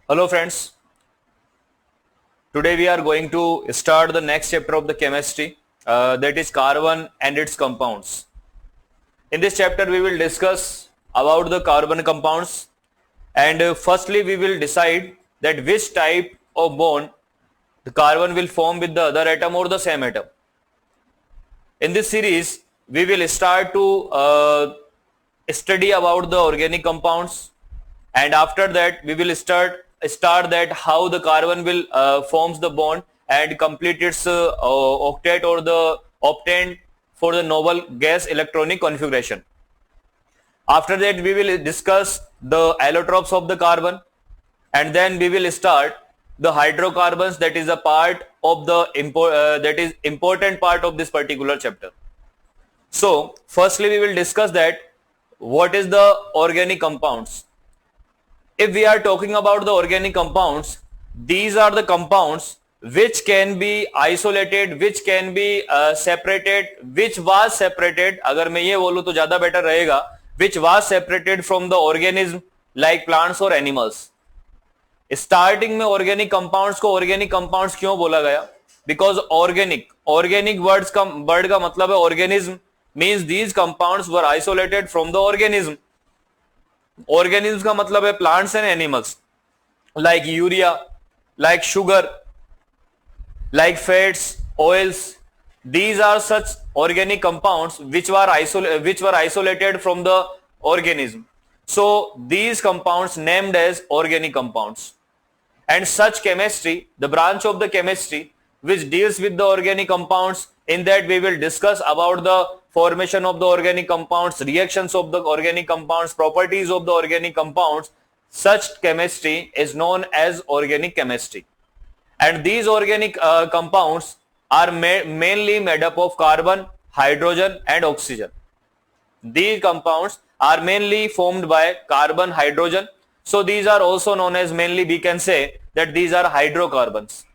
Hello friends, today we are going to start the next chapter of the chemistry, that is carbon and its compounds. In this chapter we will discuss about the carbon compounds, and firstly we will decide that which type of bond the carbon will form with the other atom or the same atom. In this series we will start to study about the organic compounds, and after that we will start that how the carbon will forms the bond and complete its octet or the obtained for the noble gas electronic configuration. After that we will discuss the allotropes of the carbon, and then we will start the hydrocarbons, that is a part of the that is important part of this particular chapter. So firstly we will discuss that what is the organic compounds. If we are talking about the organic compounds, these are the compounds which can be isolated, which can be separated, which was separated, अगर मैं ये बोलूं तो ज्यादा better रहेगा, which was separated from the organism like plants or animals. Starting में organic compounds को organic compounds क्यों बोला गया? बिकॉज ऑर्गेनिक वर्ड का मतलब है organism, means these compounds were isolated from the organism. Organism का मतलब है plants and animals, like urea, like sugar, like fats, oils. These are such organic compounds which were isolated from the organism. So these compounds named as organic compounds. And such chemistry, the branch of the chemistry which deals with the organic compounds, in that we will discuss about the formation of the organic compounds, reactions of the organic compounds, properties of the organic compounds. Such chemistry is known as organic chemistry. And these organic compounds are mainly made up of carbon, hydrogen and oxygen. These compounds are mainly formed by carbon, hydrogen. So these are also known as, mainly we can say that these are hydrocarbons.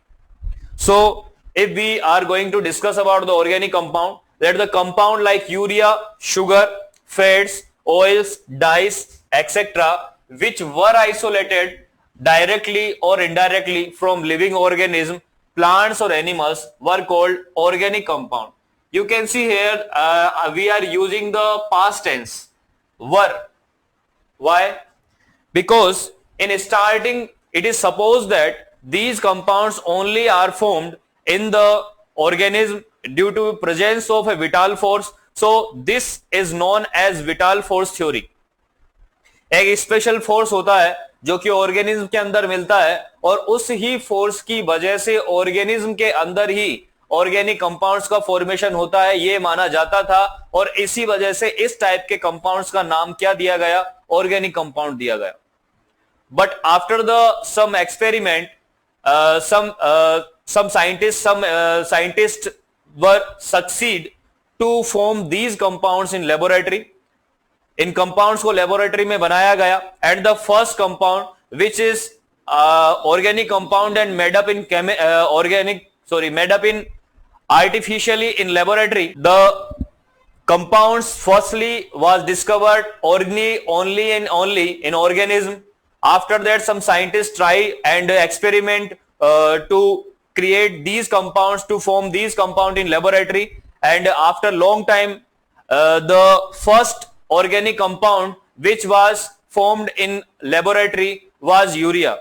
So if we are going to discuss about the organic compound, that the compound like urea, sugar, fats, oils, dyes, etc., which were isolated directly or indirectly from living organism, plants or animals, were called organic compound. You can see here we are using the past tense, were. Why? Because in starting it is supposed that these compounds only are formed in the organism due to presence of a vital force. So this is known as vital force theory. एक special force होता है जो कि organism के अंदर मिलता है, और उस ही फोर्स की वजह से ऑर्गेनिज्म के अंदर ही ऑर्गेनिक कंपाउंड्स का फॉर्मेशन होता है, ये माना जाता था. और इसी वजह से इस टाइप के कंपाउंड्स का नाम क्या दिया गया? ऑर्गेनिक कंपाउंड दिया गया. But after the some experiment some scientists were succeed to form these compounds in laboratory. In compounds को लेबोरेटरी में बनाया गया, and the first compound which is organic compound and made up in artificially in laboratory. The compounds firstly was discovered only in organism. After that some scientists try and experiment to create these compounds, to form these compound in laboratory, and after long time the first organic compound which was formed in laboratory was urea.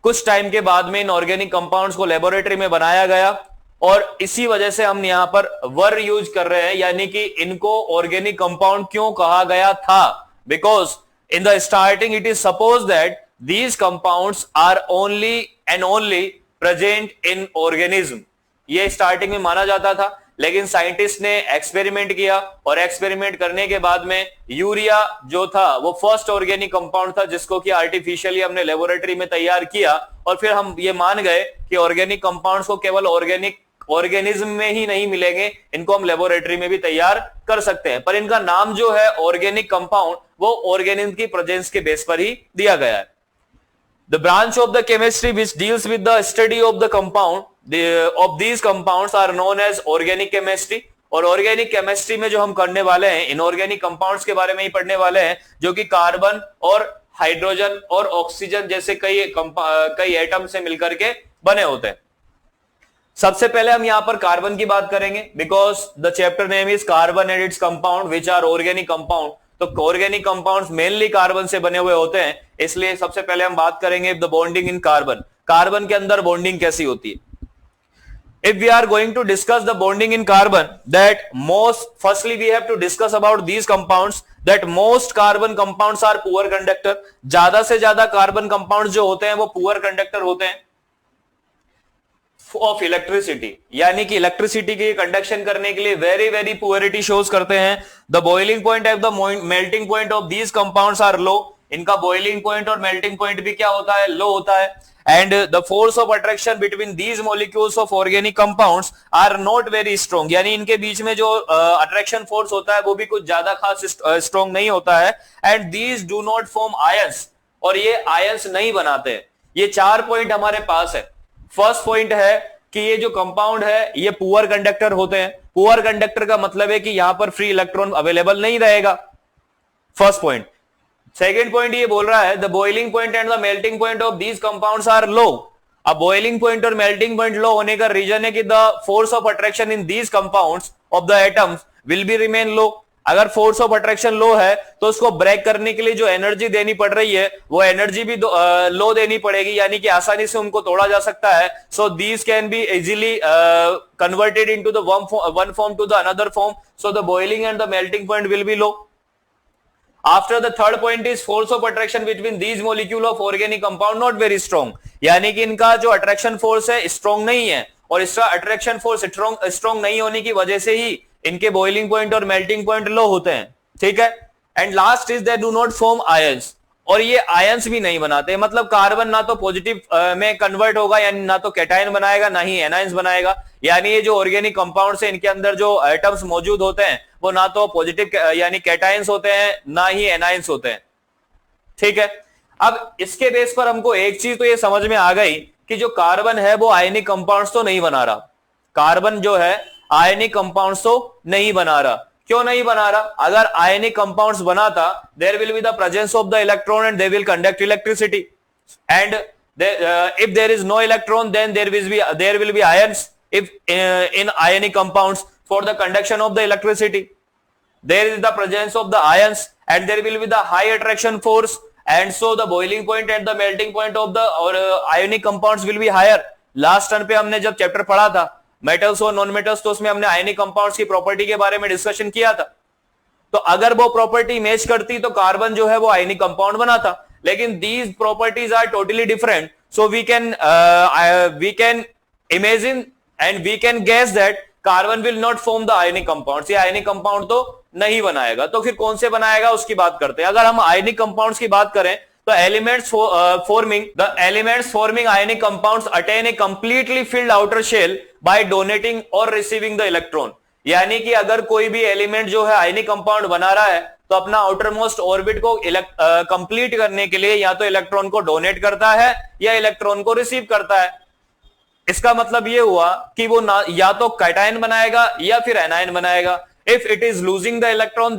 कुछ time के बाद में in organic compounds को laboratory में बनाया गया, और इसी वजह से हम यहां पर वर यूज कर रहे हैं, यानी कि इनको ऑर्गेनिक कंपाउंड क्यों कहा गया था? Because in the starting it is suppose that these compounds are only and only present in organism. ये स्टार्टिंग में माना जाता था, लेकिन साइंटिस्ट ने एक्सपेरिमेंट किया, और एक्सपेरिमेंट करने के बाद में यूरिया जो था वो फर्स्ट ऑर्गेनिक कंपाउंड था जिसको कि आर्टिफिशियली हमने लेबोरेटरी में तैयार किया, और फिर हम ये मान गए कि ऑर्गेनिक कंपाउंड्स को केवल ऑर्गेनिज्म में ही नहीं मिलेंगे, इनको हम लेबोरेटरी में भी तैयार कर सकते हैं. पर इनका नाम जो है ऑर्गेनिक कंपाउंड, वो ऑर्गेनिज्म की प्रेजेंस के बेस पर ही दिया गया है. The branch of the chemistry which deals with the study of the compound of these compounds are known as organic chemistry. और ऑर्गेनिक केमिस्ट्री में जो हम करने वाले हैं, इनऑर्गेनिक कंपाउंड्स के बारे में ही पढ़ने वाले हैं, जो कि कार्बन और हाइड्रोजन और ऑक्सीजन जैसे कई एटम से मिलकर के बने होते हैं। सबसे पहले हम यहां पर कार्बन की बात करेंगे, because the chapter name is carbon and its compound which are organic compound. तो ऑर्गेनिक कंपाउंड्स मेनली कार्बन से बने हुए होते हैं, इसलिए सबसे पहले हम बात करेंगे the bonding in carbon. Carbon के अंदर बॉन्डिंग कैसी होती है। If we are going to discuss the bonding in carbon, that firstly we have to discuss about these compounds, that most carbon compounds are poor conductor। ज्यादा से ज्यादा carbon compounds जो होते हैं वो पुअर कंडक्टर होते हैं ऑफ इलेक्ट्रिसिटी, यानी कि इलेक्ट्रिसिटी की कंडक्शन करने के लिए वेरी वेरी पुअरिटी शोज करते हैं। The boiling point at the melting point of these compounds are low. इनका बॉइलिंग पॉइंट और मेल्टिंग पॉइंट भी क्या होता है, लो होता है। And the force of attraction between these molecules of organic compounds are not very strong, यानी इनके बीच में जो अट्रैक्शन फोर्स होता है वो भी कुछ ज्यादा खास स्ट्रॉन्ग नहीं होता है। And these do not form ions, और ये आयंस नहीं बनाते। ये 4 पॉइंट हमारे पास है। फर्स्ट पॉइंट है कि ये जो कंपाउंड है ये पुअर कंडक्टर होते हैं। पुअर कंडक्टर का मतलब है कि यहां पर फ्री इलेक्ट्रॉन अवेलेबल नहीं रहेगा, फर्स्ट पॉइंट। सेकेंड पॉइंट ये बोल रहा है the boiling point and the melting point of these compounds are low. अब बॉइलिंग पॉइंट और मेल्टिंग पॉइंट लो होने का रीजन है कि the force of attraction in these compounds of the atoms will be remain low. अगर force of attraction लो है तो उसको ब्रेक करने के लिए जो एनर्जी देनी पड़ रही है वो एनर्जी भी लो देनी पड़ेगी, यानी कि आसानी से उनको तोड़ा जा सकता है। So these can be easily converted into the one form to the another form. So the boiling and the melting point will be low. After the third point is force of attraction between these molecule of organic compound not very strong, यानी कि इनका जो attraction force है strong नहीं है, और इसका attraction force strong नहीं होने की वजह से ही इनके बॉइलिंग पॉइंट और मेल्टिंग पॉइंट लो होते हैं, ठीक है। And last is they do not form ions, और ये आयंस भी नहीं बनाते। मतलब कार्बन ना तो पॉजिटिव में कन्वर्ट होगा, यानी ना तो कैटायन बनाएगा ना ही एनायंस बनाएगा। यानी ये जो ऑर्गेनिक कंपाउंड्स है इनके अंदर जो एटम्स मौजूद होते हैं वो ना तो पॉजिटिव यानी कैटायंस होते हैं ना ही एनायंस होते हैं, ठीक है। अब इसके बेस पर हमको एक चीज तो ये समझ में आ गई कि जो कार्बन है वो आयनिक कंपाउंड्स तो नहीं बना रहा। कार्बन जो है आयनिक कंपाउंड्स तो नहीं बना रहा। क्यों नहीं बना रहा? अगर आयनिक कंपाउंड्स बनाता there will be the presence of the electron and they will conduct electricity, and if there is no electron then there will be ions if in ionic compounds for the conduction of the electricity there is the presence of the ions and there will be the high attraction force, and so the boiling point and the melting point of the ionic compounds will be higher। Last turn पे हमने जब chapter पढ़ा था metals और non metals, तो उसमें हमने ionic compounds की प्रॉपर्टी के बारे में डिस्कशन किया था। तो अगर वो प्रॉपर्टी मैच करती तो कार्बन जो है वो आयनिक कंपाउंड बनाता, लेकिन these properties are totally different. So we can imagine and we can guess that carbon will not form the ionic compounds. ये आयनिक कंपाउंड तो नहीं बनाएगा। तो फिर कौन से बनाएगा उसकी बात करते हैं। अगर हम आयनिक कंपाउंड्स की बात करें तो elements forming ionic compounds attain a completely filled outer shell by donating or receiving the electron। यानी कि अगर कोई भी एलिमेंट जो है आयनिक कंपाउंड बना रहा है तो अपना आउटर मोस्ट ऑर्बिट को कंप्लीट करने के लिए या तो इलेक्ट्रॉन को डोनेट करता है या इलेक्ट्रॉन को रिसीव करता है। इसका मतलब ये हुआ कि वो या तो कैटायन बनाएगा या फिर एनायन बनाएगा। If it is losing the electron,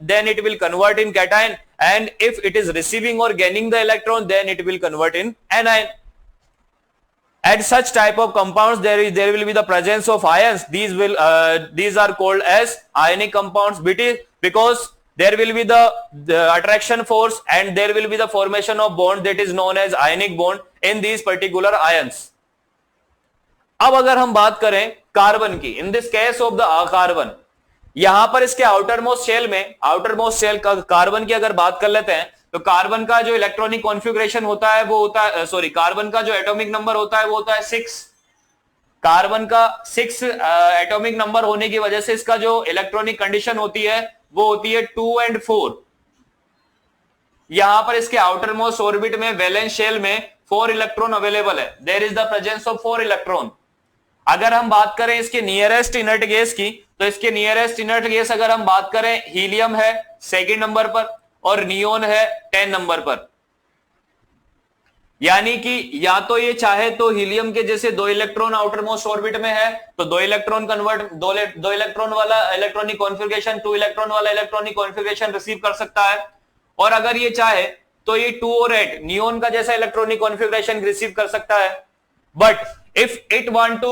then it will convert in cation, and if it is receiving or gaining the electron, then it will convert in anion। And such type of compounds there will be the presence of ions। These are called as ionic compounds because there will be the attraction force and there will be the formation of bond that is known as ionic bond in these particular ions। अब अगर हम बात करें carbon की, in this case of the carbon, यहां पर इसके outer most shell का कार्बन की अगर बात कर लेते हैं तो कार्बन का जो इलेक्ट्रॉनिक कॉन्फ़िगरेशन होता है वो होता है कार्बन का जो एटॉमिक नंबर होता है वो होता है 6। कार्बन का 6 एटॉमिक नंबर होने की वजह से इसका जो इलेक्ट्रॉनिक कंडीशन होती है वो होती है 2 and 4। यहां पर इसके आउटर मोस्ट ऑर्बिट में वैलेंस शेल में 4 इलेक्ट्रॉन अवेलेबल है। There is the presence of 4 electron. अगर हम बात करें इसके नियरेस्ट इनर्ट गैस की तो इसके नियरेस्ट इनर्ट गैस अगर हम बात करें हीलियम है 2nd नंबर पर और नियोन है 10 नंबर पर। यानी कि या तो ये चाहे तो हीलियम के जैसे 2 इलेक्ट्रॉन आउटर मोस्ट ऑर्बिट में है तो 2 इलेक्ट्रॉन वाला इलेक्ट्रॉनिक कॉन्फ़िगरेशन 2 इलेक्ट्रॉन वाला इलेक्ट्रॉनिक कॉन्फ़िगरेशन रिसीव कर सकता है, और अगर ये चाहे तो ये 2 और 8 नियोन का जैसा इलेक्ट्रॉनिक कॉन्फ़िगरेशन रिसीव कर सकता है. But if it want to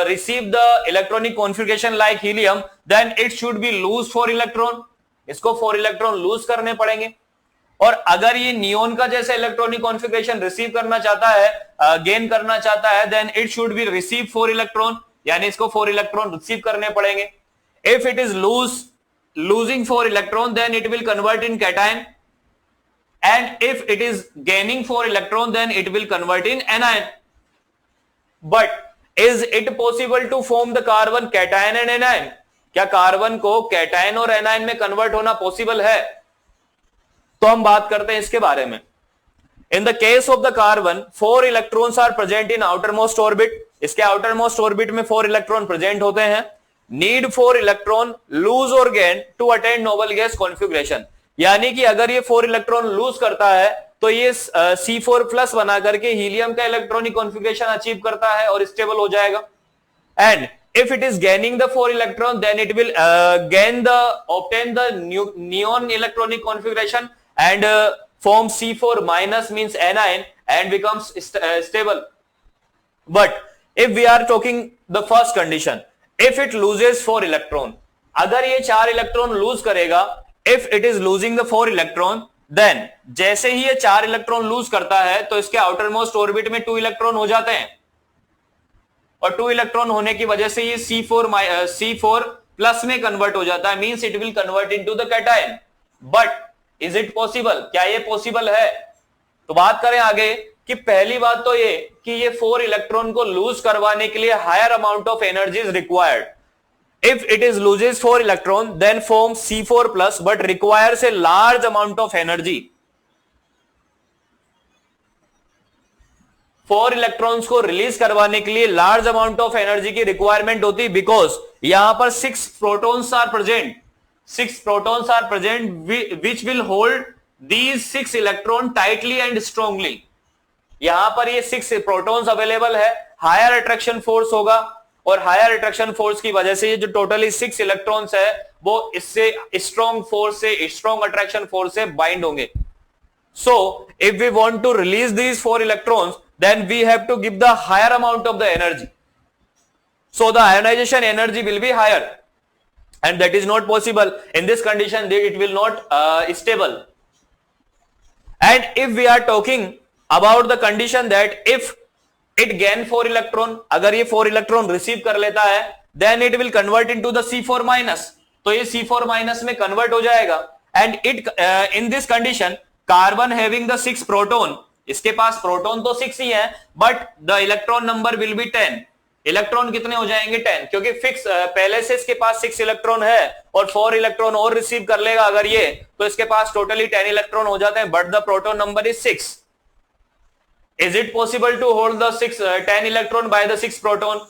receive the electronic configuration like helium, then it should be lose 4 electron. इसको 4 इलेक्ट्रॉन लूज करने पड़ेंगे. और अगर ये नियोन का जैसा इलेक्ट्रॉनिक कॉन्फ़िगरेशन रिसीव करना चाहता है, गेन करना चाहता है, then it should be receive 4 electron, यानी इसको 4 इलेक्ट्रॉन रिसीव करने पड़ेंगे. If it is losing 4 electron, then it will convert in cation, and if it is gaining 4 electron, then it will convert in anion. But is it possible to form the carbon cation and anion? क्या कार्बन को cation और anion में convert होना possible है? तो हम बात करते हैं इसके बारे में. In the case of the carbon 4 electrons are present in outer most orbit. इसके आउटर मोस्ट ऑर्बिट में 4 इलेक्ट्रॉन प्रेजेंट होते हैं. नीड 4 इलेक्ट्रॉन लूज और gain to attain noble gas configuration. यानी कि अगर ये 4 इलेक्ट्रॉन लूज करता है तो ये C4 प्लस बना करके हीलियम का इलेक्ट्रॉनिक कॉन्फ़िगरेशन अचीव करता है और स्टेबल हो जाएगा. And if it is gaining the 4 electron, then it will obtain the neon electronic configuration and form C4 minus, means anion, and becomes stable. But if we are talking the first condition, if it loses 4 electron, अगर ये 4 electron loose करेगा, if it is losing the 4 electron, then जैसे ही ये 4 electron loose करता है तो इसके outer most orbit में 2 इलेक्ट्रॉन हो जाते हैं, और 2 इलेक्ट्रॉन होने की वजह से ये C4 प्लस में कन्वर्ट हो जाता है, means it will convert into the cation. But is it possible? क्या ये पॉसिबल है? तो बात करें आगे कि पहली बात तो ये कि ये 4 इलेक्ट्रॉन को लूज करवाने के लिए higher amount of energy is required. If it is loses 4 electron, then form C4 plus, but requires a large amount of energy. 4 electrons को रिलीज करवाने के लिए लार्ज अमाउंट ऑफ एनर्जी की रिक्वायरमेंट होती है, बिकॉज यहां पर 6 protons are present. 6 protons are present which will hold these 6 electron tightly and strongly. यहां पर ये 6 प्रोटॉन्स अवेलेबल है, हायर अट्रैक्शन फोर्स होगा, और हायर अट्रैक्शन फोर्स की वजह से ये जो टोटली 6 इलेक्ट्रॉन्स है वो इससे स्ट्रॉन्ग फोर्स से, स्ट्रॉन्ग अट्रैक्शन फोर्स से बाइंड होंगे. So if we want to release these 4 electrons, then we have to give the higher amount of the energy. So the ionization energy will be higher, and that is not possible. In this condition, it will not stable. And if we are talking about the condition that if it gain 4 electron, अगर ये 4 electron receive कर लेता है, then it will convert into the C4 minus. तो ये C4 minus में convert हो जाएगा. And it in this condition, carbon having the 6 proton, इसके पास प्रोटॉन तो 6 ही है, but the electron number will be 10. Electron कितने हो जाएंगे? 10, क्योंकि फिक्स पहले से इसके पास 6 इलेक्ट्रॉन है और 4 इलेक्ट्रॉन और रिसीव कर लेगा अगर ये, तो इसके पास टोटली 10 इलेक्ट्रॉन हो जाते हैं, but the proton number is 6. Is it possible to hold the 10 electron by the 6 proton?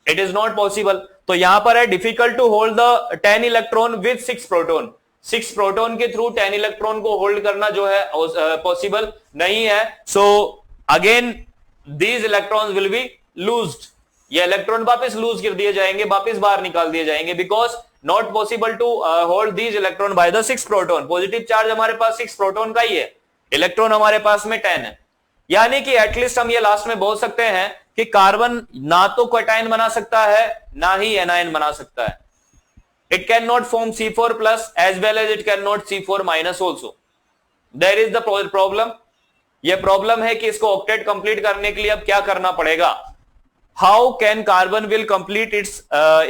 It is not possible. तो यहां पर है difficult to hold the 10 electron with 6 proton. 6 proton के थ्रू 10 इलेक्ट्रॉन को hold करना जो है पॉसिबल नहीं है. So again these electrons will be loosed. ये इलेक्ट्रॉन वापस लूज कर दिए जाएंगे, वापस बाहर निकाल दिए जाएंगे, because not possible to hold these electron by the 6 proton. Positive charge हमारे पास 6 प्रोटॉन का ही है, इलेक्ट्रॉन हमारे पास में 10 है. यानी कि एटलीस्ट हम ये लास्ट में बोल सकते हैं कि कार्बन ना तो कैटायन बना सकता है ना ही एनायन बना सकता है. It cannot form C4 plus as well as it cannot C4 minus also. There is the problem. ये प्रॉब्लम है कि इसको ऑक्टेट कंप्लीट करने के लिए अब क्या करना पड़ेगा? How can carbon will complete its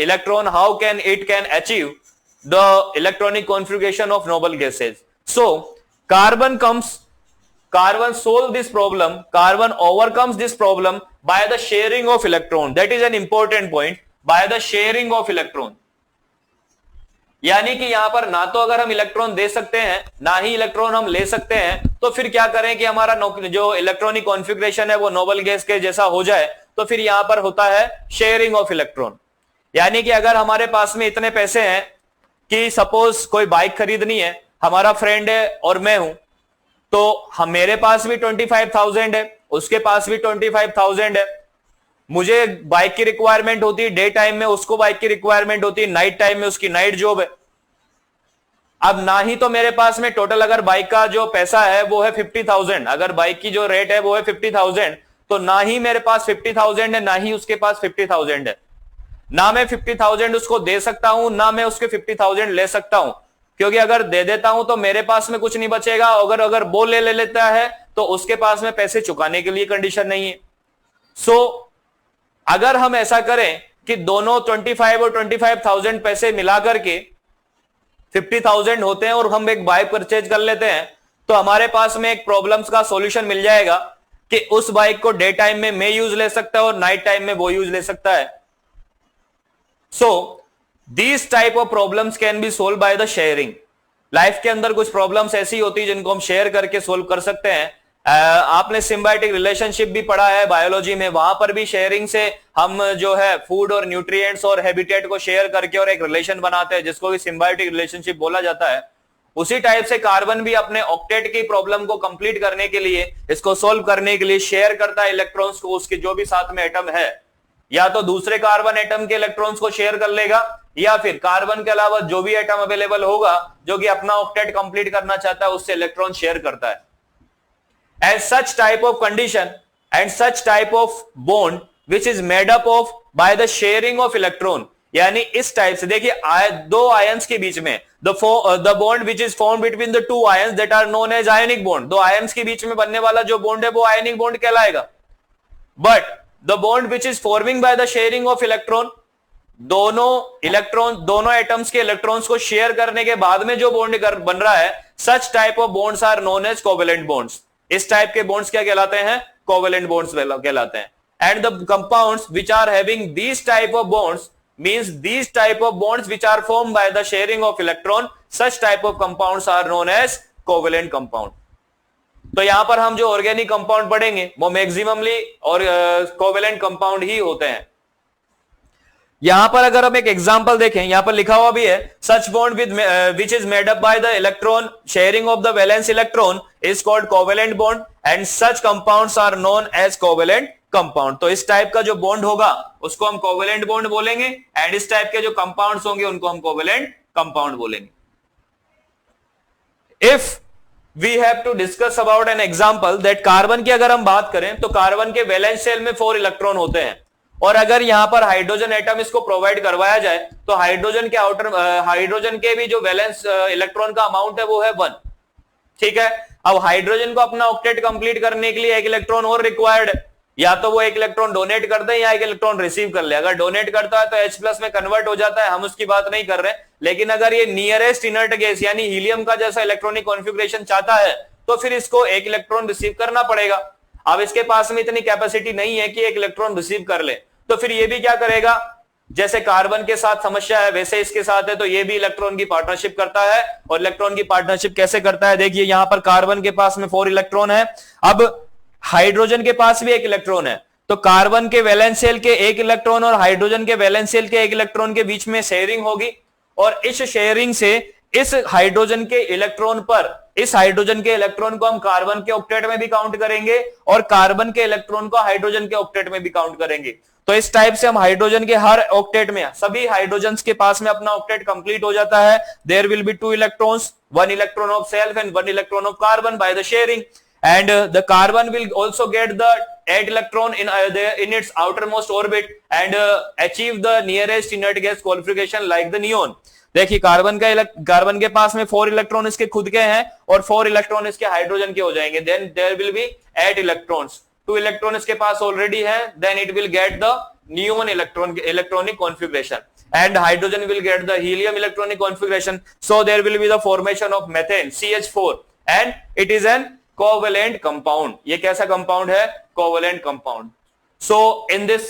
electron? How can it can achieve the electronic configuration of noble gases? So carbon solve this problem. Carbon overcomes this problem by the sharing of electron. That is an important point. By the sharing of electron. यानी कि यहां पर ना तो अगर हम electron दे सकते हैं ना ही इलेक्ट्रॉन हम ले सकते हैं, तो फिर क्या करें कि हमारा जो इलेक्ट्रॉनिक कॉन्फ़िगरेशन है वो नोबल गैस के जैसा हो जाए. तो फिर यहां पर होता है शेयरिंग ऑफ इलेक्ट्रॉन. यानी कि अगर हमारे पास में इतने पैसे हैं कि सपोज कोई बाइक खरीदनी है, हमारा फ्रेंड है और मैं हूं, तो हम मेरे पास भी 25,000 है, उसके पास भी 25,000 है. मुझे बाइक की रिक्वायरमेंट होती है डे टाइम में, उसको बाइक की रिक्वायरमेंट होती है नाइट टाइम में, उसकी नाइट जॉब है. अब ना ही तो मेरे पास में टोटल अगर बाइक का जो पैसा है वो है 50,000, अगर बाइक की जो रेट है वो है 50,000, तो ना ही मेरे पास 50,000 है, ना ही उसके पास 50,000 है। ना मैं 50,000 उसको दे सकता हूं, ना मैं उसके 50,000 ले सकता हूं, क्योंकि अगर दे देता हूं तो मेरे पास में कुछ नहीं बचेगा, अगर वो ले लेता है तो उसके पास में पैसे चुकाने के लिए कंडीशन नहीं है। सो अगर हम ऐसा करें कि दोनों 25 और 25,000 पैसे मिला करके 50,000 होते हैं और हम एक बाइक परचेज कर लेते हैं, तो हमारे पास में एक प्रॉब्लम्स का सॉल्यूशन मिल जाएगा कि उस बाइक को डे टाइम में मैं यूज ले सकता है और नाइट टाइम में वो यूज ले सकता है। So these type of problems can be solve bye the sharing. Life के अंदर कुछ प्रॉब्लम्स ऐसी होती है जिनको हम शेयर करके सोल्व कर सकते हैं। आपने सिम्बायोटिक रिलेशनशिप भी पढ़ा है बायोलॉजी में, वहां पर भी शेयरिंग से हम जो है फूड और न्यूट्रिएंट्स और हैबिटेट को शेयर करके और एक रिलेशन बनाते हैं जिसको कि सिम्बायोटिक रिलेशनशिप बोला जाता है। उसी टाइप से कार्बन भी अपने ऑक्टेट की प्रॉब्लम को कंप्लीट करने के लिए, इसको सोल्व करने के लिए शेयर करता है इलेक्ट्रॉन्स को उसके जो भी साथ में एटम है, या तो दूसरे कार्बन एटम के इलेक्ट्रॉन्स को शेयर कर लेगा या फिर कार्बन के अलावा जो भी एटम अवेलेबल होगा जो कि अपना ऑक्टेट कंप्लीट करना चाहता है उससे इलेक्ट्रॉन शेयर करता है। And such type of condition and such type of bond which is made up of by the sharing of electron, यानी इस टाइप से देखिए दो आयंस के बीच में the bond which is formed between the two ions that are known as ionic bond, दो ions के बीच में बनने वाला जो बॉन्ड है वो आयनिक बॉन्ड कहलाएगा। But the bond which is forming by the sharing of electron, दोनों एटम्स के इलेक्ट्रॉन्स को शेयर करने के बाद में जो बॉन्ड बन रहा है, such type of bonds are known as covalent bonds। इस टाइप के बॉन्ड्स क्या कहलाते हैं? कोवेलेंट बॉन्ड्स कहलाते हैं। And the compounds which are having these type of bonds means these type of bonds which are formed by the sharing of electron, such type of compounds are known as covalent compound. तो यहां पर हम जो organic compound पढ़ेंगे वो maximally और covalent compound ही होते हैं। यहां पर अगर हम एक एग्जांपल देखें, यहां पर लिखा हुआ भी है such bond with which is made up by the electron sharing of the valence electron is called covalent bond and such compounds are known as covalent compound. तो इस टाइप का जो बॉन्ड होगा उसको हम कोवेलेंट बॉन्ड बोलेंगे एंड इस टाइप के जो कंपाउंड्स होंगे उनको हम कोवेलेंट कंपाउंड बोलेंगे। If we have to discuss about an example that carbon की अगर हम बात करें तो कार्बन के वैलेंस शेल में 4 इलेक्ट्रॉन होते हैं और अगर यहां पर हाइड्रोजन एटम इसको प्रोवाइड करवाया जाए तो हाइड्रोजन के भी जो वैलेंस इलेक्ट्रॉन का अमाउंट है वो है 1। ठीक है, अब हाइड्रोजन को अपना ऑक्टेट कंप्लीट करने के लिए एक इलेक्ट्रॉन और रिक्वायर्ड है, या तो वो एक इलेक्ट्रॉन डोनेट कर दे या एक इलेक्ट्रॉन रिसीव कर ले। अगर डोनेट करता है तो H+ में कन्वर्ट हो जाता है, हम उसकी बात नहीं कर रहे, लेकिन अगर ये नियरेस्ट इनर्ट गैस यानी हीलियम का जैसा इलेक्ट्रॉनिक कॉन्फ़िगरेशन चाहता है तो फिर इसको एक इलेक्ट्रॉन रिसीव करना पड़ेगा। अब इसके पास में इतनी कैपेसिटी नहीं है कि एक इलेक्ट्रॉन रिसीव कर ले, तो फिर ये भी क्या करेगा, जैसे कार्बन के साथ समस्या है वैसे इसके साथ है, तो ये भी इलेक्ट्रॉन की पार्टनरशिप करता है। और इलेक्ट्रॉन की पार्टनरशिप कैसे करता है, देखिए यहां पर कार्बन के पास में 4 इलेक्ट्रॉन है, अब हाइड्रोजन के पास भी 1 इलेक्ट्रॉन है, तो कार्बन के वैलेंस शेल के 1 इलेक्ट्रॉन और हाइड्रोजन के वैलेंस शेल के 1 इलेक्ट्रॉन के बीच में शेयरिंग होगी और इस शेयरिंग से इस हाइड्रोजन के इलेक्ट्रॉन को हम कार्बन के ऑक्टेट में भी काउंट करेंगे और कार्बन के इलेक्ट्रॉन को हाइड्रोजन के ऑक्टेट में भी काउंट करेंगे। तो इस टाइप से हम हाइड्रोजन के हर ऑक्टेट में सभी हाइड्रोजन्स के पास में अपना ऑक्टेट कंप्लीट हो जाता है। There will be 2 electrons, 1 electron of self and 1 electron of carbon by the sharing, and the carbon will also get the 8 electron in its outermost orbit and achieve the nearest inert gas qualification like the neon। देखिए carbon के पास में 4 electron इसके खुद के हैं और 4 electron इसके hydrogen के हो जाएंगे, then there will be 8 electrons, 2 electron इसके पास ऑलरेडी है, then it will get the neon electronic configuration and hydrogen will get the helium electronic configuration, so there will be the formation of methane CH4 and it is an covalent compound। ये कैसा compound है? Covalent compound। So in this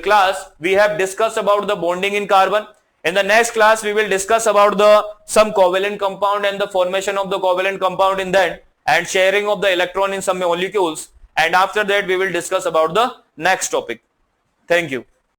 class we have discussed about the bonding in carbon। In the next class we will discuss about some covalent compound and the formation of the covalent compound in that and sharing of the electron in some molecules, and after that we will discuss about the next topic। Thank you।